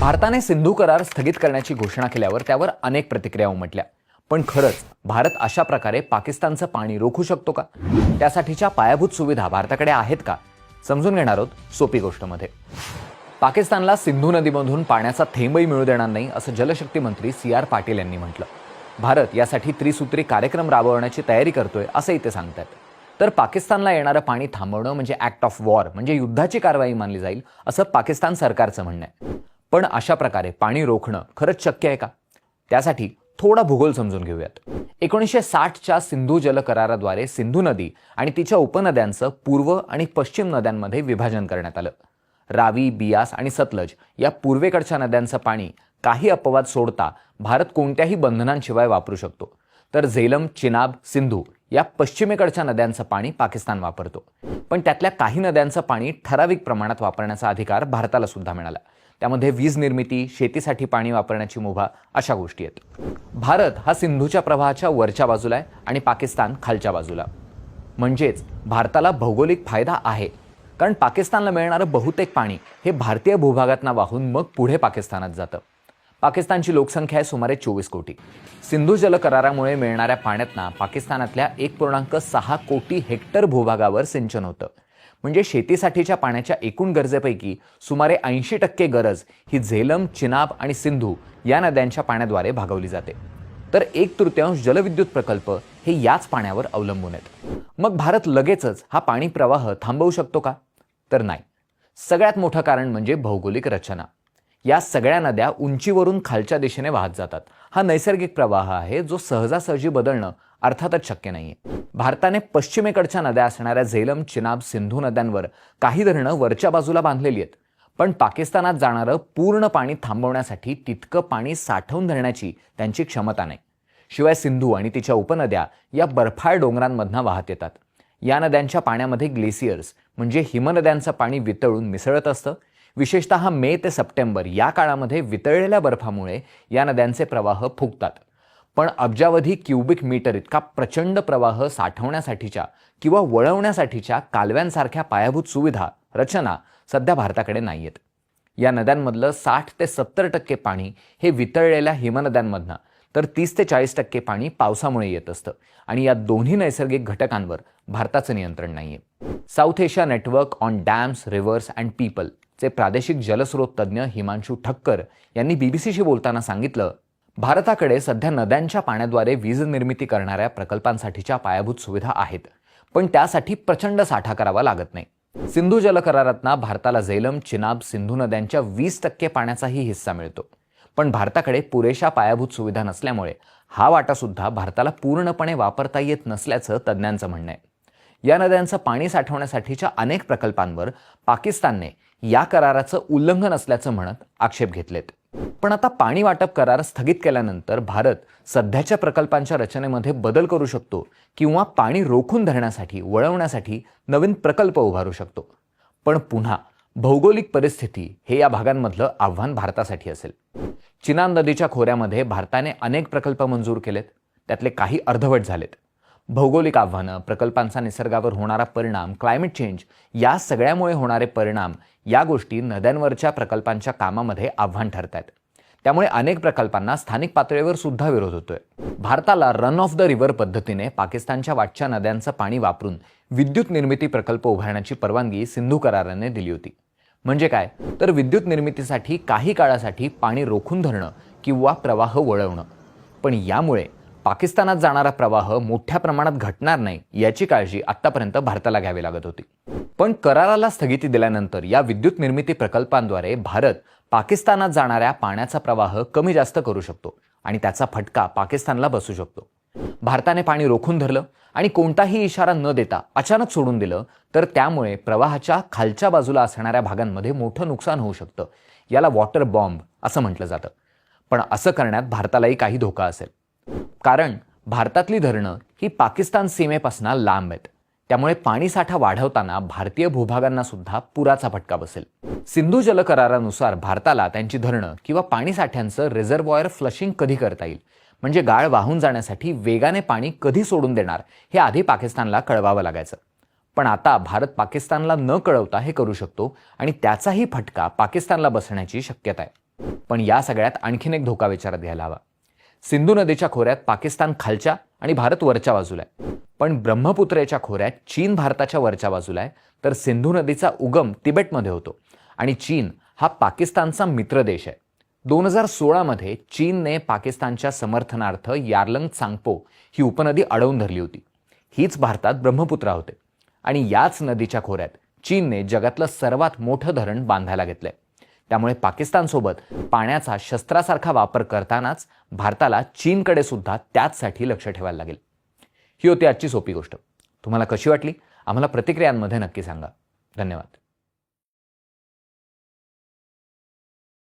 भारताने सिंधू करार स्थगित करण्याची घोषणा केल्यावर त्यावर अनेक प्रतिक्रिया उमटल्या। पण खरंच भारत अशा प्रकारे पाकिस्तानचं पाणी रोखू शकतो का? त्यासाठीच्या पायाभूत सुविधा भारताकडे आहेत का? समजून घेणार आहोत सोपी गोष्टमध्ये। पाकिस्तानला सिंधू नदीमधून पाण्याचा थेंबही मिळू देणार नाही असं जलशक्ती मंत्री CR पाटील यांनी म्हटलं। भारत यासाठी त्रिसूत्री कार्यक्रम राबवण्याची तयारी करतोय असंही ते सांगतात। तर पाकिस्तानला येणारं पाणी थांबवणं म्हणजे ॲक्ट ऑफ वॉर म्हणजे युद्धाची कारवाई मानली जाईल असं पाकिस्तान सरकारचं म्हणणं आहे। पण अशा प्रकारे पाणी रोखणं खरंच शक्य आहे का? त्यासाठी थोडा भूगोल समजून घेऊयात। 1960च्या सिंधू जल कराराद्वारे सिंधू नदी आणि तिच्या उपनद्यांचं पूर्व आणि पश्चिम नद्यांमध्ये विभाजन करण्यात आलं। रावी, बियास आणि सतलज या पूर्वेकडच्या नद्यांचं पाणी काही अपवाद सोडता भारत कोणत्याही बंधनांशिवाय वापरू शकतो। तर झेलम, चिनाब, सिंधू या पश्चिमेकडच्या नद्यांचं पाणी पाकिस्तान वापरतो। पण त्यातल्या काही नद्यांचं पाणी ठराविक प्रमाणात वापरण्याचा अधिकार भारताला सुद्धा मिळाला। त्यामध्ये वीज निर्मिती, शेतीसाठी पाणी वापरण्याची मुभा अशा गोष्टी आहेत। भारत हा सिंधूच्या प्रवाहाच्या वरच्या बाजूला आहे आणि पाकिस्तान खालच्या बाजूला। म्हणजेच भारताला भौगोलिक फायदा आहे, कारण पाकिस्तानला मिळणारं बहुतेक पाणी हे भारतीय भूभागातून वाहून मग पुढे पाकिस्तानात जातं। पाकिस्तानची लोकसंख्या आहे सुमारे 24 कोटी। सिंधू जल करारामुळे मिळणाऱ्या पाण्यातनं पाकिस्तानातल्या 1.6 कोटी हेक्टर भूभागावर सिंचन होतं। म्हणजे शेतीसाठीच्या पाण्याच्या एकूण गरजेपैकी सुमारे 80% गरज ही झेलम, चिनाब आणि सिंधू या नद्यांच्या पाण्याद्वारे भागवली जाते। तर 1/3 जलविद्युत प्रकल्प हे याच पाण्यावर अवलंबून आहेत। मग भारत लगेचच हा पाणी प्रवाह थांबवू शकतो का? तर नाही। सगळ्यात मोठं कारण म्हणजे भौगोलिक रचना। या सगळ्या नद्या उंचीवरून खालच्या दिशेने वाहत जातात। हा नैसर्गिक प्रवाह आहे जो सहजासहजी बदलणं अर्थातच शक्य नाहीये। भारताने पश्चिमेकडच्या नद्या असणाऱ्या झेलम, चिनाब, सिंधू नद्यांवर काही धरणं वरच्या बाजूला बांधलेली आहेत। पण पाकिस्तानात जाणारं पूर्ण पाणी थांबवण्यासाठी तितकं पाणी साठवून धरण्याची त्यांची क्षमता नाही। शिवाय सिंधू आणि तिच्या उपनद्या या बर्फाळ डोंगरांमधनं वाहत येतात। या नद्यांच्या पाण्यामध्ये ग्लेसियर्स म्हणजे हिमनद्यांचं पाणी वितळून मिसळत असतं। विशेषतः मे ते सप्टेंबर या काळामध्ये वितळलेल्या बर्फामुळे या नद्यांचे प्रवाह फुगतात। पण अब्जावधी क्युबिक मीटर इतका प्रचंड प्रवाह साठवण्यासाठीच्या किंवा वळवण्यासाठीच्या कालव्यांसारख्या पायाभूत सुविधा, रचना सध्या भारताकडे नाहीयेत। या नद्यांमधलं 60 ते 70% पाणी हे वितळलेल्या हिमनद्यांमधनं, तर 30 ते 40% पाणी पावसामुळे येत असतं आणि या दोन्ही नैसर्गिक घटकांवर भारताचं नियंत्रण नाहीये। South Asia network on dams, reverse and people चे प्रादेशिक जलस्रोत तज्ज्ञ हिमांशू ठक्कर यांनी बीबीसीशी बोलताना सांगितलं, भारताकडे सध्या नद्यांच्या पाण्याद्वारे वीज निर्मिती करणाऱ्या प्रकल्पांसाठीच्या पायाभूत सुविधा आहेत, पण त्यासाठी प्रचंड साठा करावा लागत नाही। सिंधू जल करारातनं भारताला झेलम, चिनाब, सिंधू नद्यांच्या 20% पाण्याचाही हिस्सा मिळतो। पण भारताकडे पुरेशा पायाभूत सुविधा नसल्यामुळे हा वाटा सुद्धा भारताला पूर्णपणे वापरता येत नसल्याचं तज्ज्ञांचं म्हणणं आहे। या नद्यांचं पाणी साठवण्यासाठीच्या अनेक प्रकल्पांवर पाकिस्तानने या कराराचं उल्लंघन असल्याचं म्हणत आक्षेप घेतलेत। पण आता पाणी वाटप करार स्थगित केल्यानंतर भारत सध्याच्या प्रकल्पांच्या रचनेमध्ये बदल करू शकतो किंवा पाणी रोखून धरण्यासाठी, वळवण्यासाठी नवीन प्रकल्प उभारू शकतो। पण पुन्हा भौगोलिक परिस्थिती हे या भागांमधलं आव्हान भारतासाठी असेल। चिनाब नदीच्या खोऱ्यामध्ये भारताने अनेक प्रकल्प मंजूर केलेत, त्यातले काही अर्धवट झालेत। भौगोलिक आव्हानं, प्रकल्पांचा निसर्गावर होणारा परिणाम, क्लायमेट चेंज या सगळ्यामुळे होणारे परिणाम या गोष्टी नद्यांवरच्या प्रकल्पांच्या कामामध्ये आव्हान ठरतात। त्यामुळे अनेक प्रकल्पांना स्थानिक पातळीवर सुद्धा विरोध होतोय। भारताला रन ऑफ द रिव्हर पद्धतीने पाकिस्तानच्या वाटच्या नद्यांचं पाणी वापरून विद्युत निर्मिती प्रकल्प उभारण्याची परवानगी सिंधू कराराने दिली होती। म्हणजे काय, तर विद्युत निर्मितीसाठी काही काळासाठी पाणी रोखून धरणं किंवा प्रवाह वळवणं। पण यामुळे पाकिस्तानात जाणारा प्रवाह मोठ्या प्रमाणात घटणार नाही याची काळजी आतापर्यंत भारताला घ्यावी लागत होती। पण कराराला स्थगिती दिल्यानंतर या विद्युत निर्मिती प्रकल्पांद्वारे भारत पाकिस्तानात जाणाऱ्या पाण्याचा प्रवाह कमी जास्त करू शकतो आणि त्याचा फटका पाकिस्तानला बसू शकतो। भारताने पाणी रोखून धरलं आणि कोणताही इशारा न देता अचानक सोडून दिलं तर त्यामुळे प्रवाहाच्या खालच्या बाजूला असणाऱ्या भागांमध्ये मोठं नुकसान होऊ शकतं। याला वॉटर बॉम्ब असं म्हटलं जातं। पण असं करण्यात भारतालाही काही धोका असेल, कारण भारतातली धरणं ही पाकिस्तान सीमेपासून लांब आहेत। त्यामुळे पाणी साठा वाढवताना भारतीय भूभागांना सुद्धा पुराचा फटका बसेल। सिंधू जल करारानुसार भारताला त्यांची धरणं किंवा पाणी साठ्यांचं रिझर्व्हॉयर फ्लशिंग कधी करता येईल, म्हणजे गाळ वाहून जाण्यासाठी वेगाने पाणी कधी सोडून देणार हे आधी पाकिस्तानला कळवावं लागायचं। पण आता भारत पाकिस्तानला न कळवता हे करू शकतो आणि त्याचाही फटका पाकिस्तानला बसण्याची शक्यता आहे। पण या सगळ्यात आणखीन एक धोका विचारात घ्यायला हवा. सिंधू नदीच्या खोऱ्यात पाकिस्तान खालच्या आणि भारत वरच्या बाजूला आहे, पण ब्रह्मपुत्रेच्या खोऱ्यात चीन भारताच्या वरच्या बाजूला आहे, तर सिंधू नदीचा उगम तिबेटमध्ये होतो आणि चीन हा पाकिस्तानचा मित्र देश आहे. 2016 मध्ये चीनने पाकिस्तानच्या समर्थनार्थ यार्लंग त्सांगपो ही उपनदी अडवून धरली होती. हीच भारतात ब्रह्मपुत्रा होते आणि याच नदीच्या खोऱ्यात चीनने जगातलं सर्वात मोठं धरण बांधायला घेतलंय. त्यामुळे पाकिस्तानसोबत पाण्याचा शस्त्रासारखा वापर करतानाच भारताला चीनकडे सुद्धा त्याचसाठी लक्ष ठेवायला लागेल. ही होती आजची सोपी गोष्ट. तुम्हाला कशी वाटली आम्हाला प्रतिक्रियांमध्ये नक्की सांगा. धन्यवाद.